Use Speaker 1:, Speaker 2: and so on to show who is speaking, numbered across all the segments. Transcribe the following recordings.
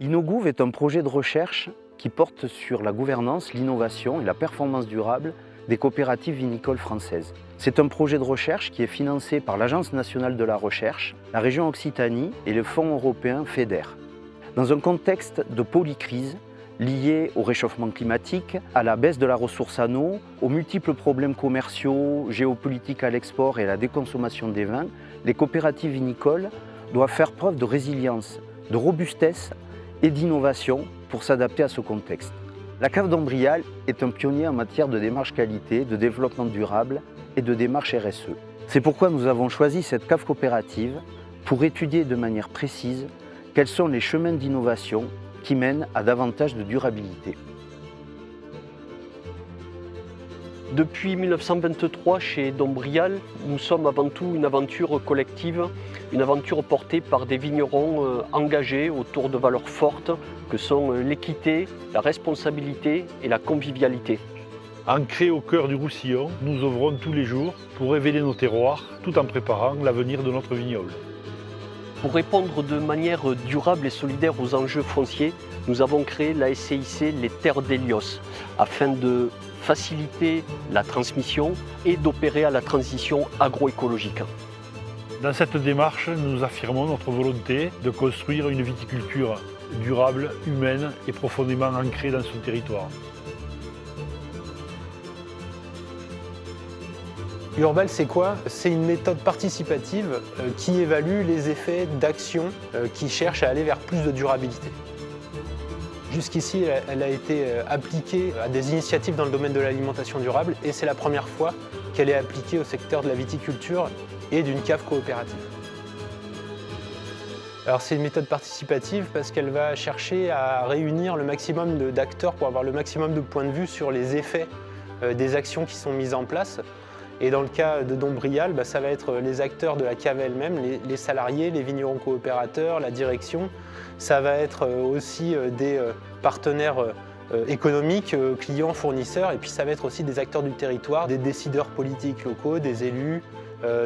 Speaker 1: InnoGouv est un projet de recherche qui porte sur la gouvernance, l'innovation et la performance durable des coopératives vinicoles françaises. C'est un projet de recherche qui est financé par l'Agence nationale de la recherche, la région Occitanie et le Fonds européen FEDER. Dans un contexte de polycrise lié au réchauffement climatique, à la baisse de la ressource en eau, aux multiples problèmes commerciaux, géopolitiques à l'export et à la déconsommation des vins, les coopératives vinicoles doivent faire preuve de résilience, de robustesse et d'innovation pour s'adapter à ce contexte. La cave d'Ambrial est un pionnier en matière de démarche qualité, de développement durable et de démarche RSE. C'est pourquoi nous avons choisi cette cave coopérative pour étudier de manière précise quels sont les chemins d'innovation qui mènent à davantage de durabilité.
Speaker 2: Depuis 1923, chez Dombrial, nous sommes avant tout une aventure collective, une aventure portée par des vignerons engagés autour de valeurs fortes que sont l'équité, la responsabilité et la convivialité.
Speaker 3: Ancrés au cœur du Roussillon, nous œuvrons tous les jours pour révéler nos terroirs tout en préparant l'avenir de notre vignoble.
Speaker 2: Pour répondre de manière durable et solidaire aux enjeux fonciers, nous avons créé la SCIC Les Terres d'Hélios afin de faciliter la transmission et d'opérer à la transition agroécologique.
Speaker 3: Dans cette démarche, nous affirmons notre volonté de construire une viticulture durable, humaine et profondément ancrée dans son territoire.
Speaker 4: Urbal, c'est quoi? C'est une méthode participative qui évalue les effets d'actions qui cherchent à aller vers plus de durabilité. Jusqu'ici, elle a été appliquée à des initiatives dans le domaine de l'alimentation durable et c'est la première fois qu'elle est appliquée au secteur de la viticulture et d'une cave coopérative. Alors c'est une méthode participative parce qu'elle va chercher à réunir le maximum d'acteurs pour avoir le maximum de points de vue sur les effets des actions qui sont mises en place. Et dans le cas de Dombrial, ça va être les acteurs de la cave elle-même, les salariés, les vignerons coopérateurs, la direction. Ça va être aussi des partenaires économiques, clients, fournisseurs, et puis ça va être aussi des acteurs du territoire, des décideurs politiques locaux, des élus,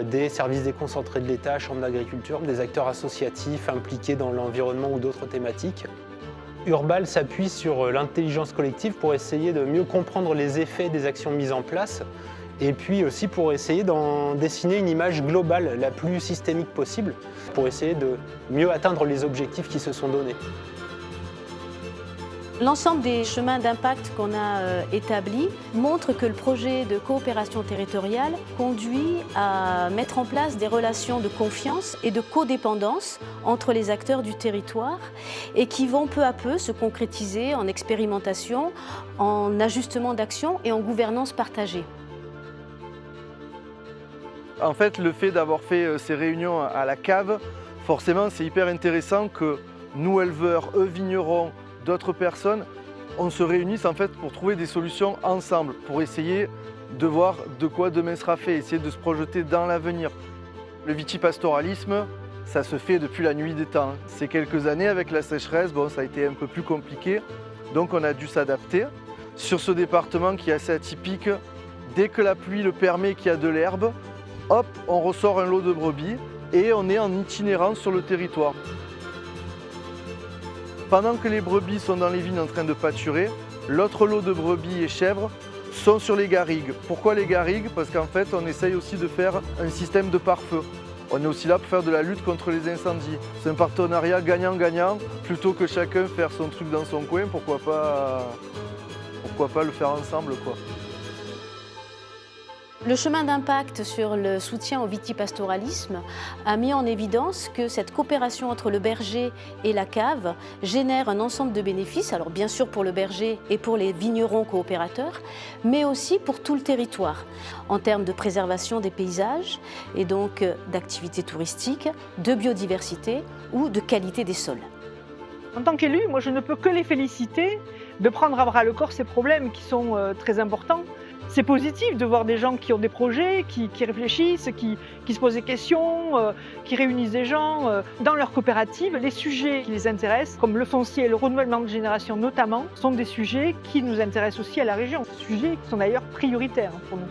Speaker 4: des services déconcentrés de l'État, chambres d'agriculture, des acteurs associatifs impliqués dans l'environnement ou d'autres thématiques. Urbal s'appuie sur l'intelligence collective pour essayer de mieux comprendre les effets des actions mises en place, et puis aussi pour essayer d'en dessiner une image globale la plus systémique possible, pour essayer de mieux atteindre les objectifs qui se sont donnés.
Speaker 5: L'ensemble des chemins d'impact qu'on a établis montre que le projet de coopération territoriale conduit à mettre en place des relations de confiance et de codépendance entre les acteurs du territoire et qui vont peu à peu se concrétiser en expérimentation, en ajustement d'action et en gouvernance partagée.
Speaker 6: En fait, le fait d'avoir fait ces réunions à la cave, forcément, c'est hyper intéressant que nous, éleveurs, eux, vignerons, d'autres personnes, on se réunisse en fait pour trouver des solutions ensemble, pour essayer de voir de quoi demain sera fait, essayer de se projeter dans l'avenir. Le vitivastoralisme, ça se fait depuis la nuit des temps. Ces quelques années, avec la sécheresse, ça a été un peu plus compliqué, donc on a dû s'adapter. Sur ce département qui est assez atypique, dès que la pluie le permet, qu'il y a de l'herbe, hop, on ressort un lot de brebis et on est en itinérance sur le territoire. Pendant que les brebis sont dans les vignes en train de pâturer, l'autre lot de brebis et chèvres sont sur les garrigues. Pourquoi les garrigues? Parce qu'en fait, on essaye aussi de faire un système de pare-feu. On est aussi là pour faire de la lutte contre les incendies. C'est un partenariat gagnant-gagnant. Plutôt que chacun faire son truc dans son coin, pourquoi pas le faire ensemble, quoi.
Speaker 5: Le chemin d'impact sur le soutien au vitivastoralisme a mis en évidence que cette coopération entre le berger et la cave génère un ensemble de bénéfices, alors bien sûr pour le berger et pour les vignerons coopérateurs, mais aussi pour tout le territoire, en termes de préservation des paysages et donc d'activités touristiques, de biodiversité ou de qualité des sols.
Speaker 7: En tant qu'élu, moi je ne peux que les féliciter de prendre à bras le corps ces problèmes qui sont très importants. C'est positif de voir des gens qui ont des projets, qui réfléchissent, qui se posent des questions, qui réunissent des gens dans leur coopérative. Les sujets qui les intéressent, comme le foncier et le renouvellement de génération notamment, sont des sujets qui nous intéressent aussi à la région. Des sujets qui sont d'ailleurs prioritaires pour nous.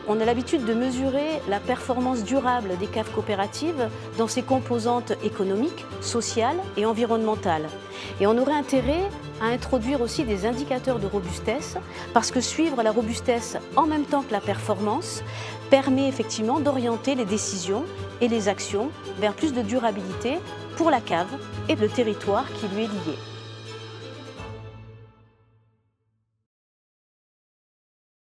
Speaker 5: on a l'habitude de mesurer la performance durable des caves coopératives dans ses composantes économiques, sociales et environnementales. Et on aurait intérêt à introduire aussi des indicateurs de robustesse, parce que suivre la robustesse en même temps que la performance permet effectivement d'orienter les décisions et les actions vers plus de durabilité pour la cave et le territoire qui lui est lié.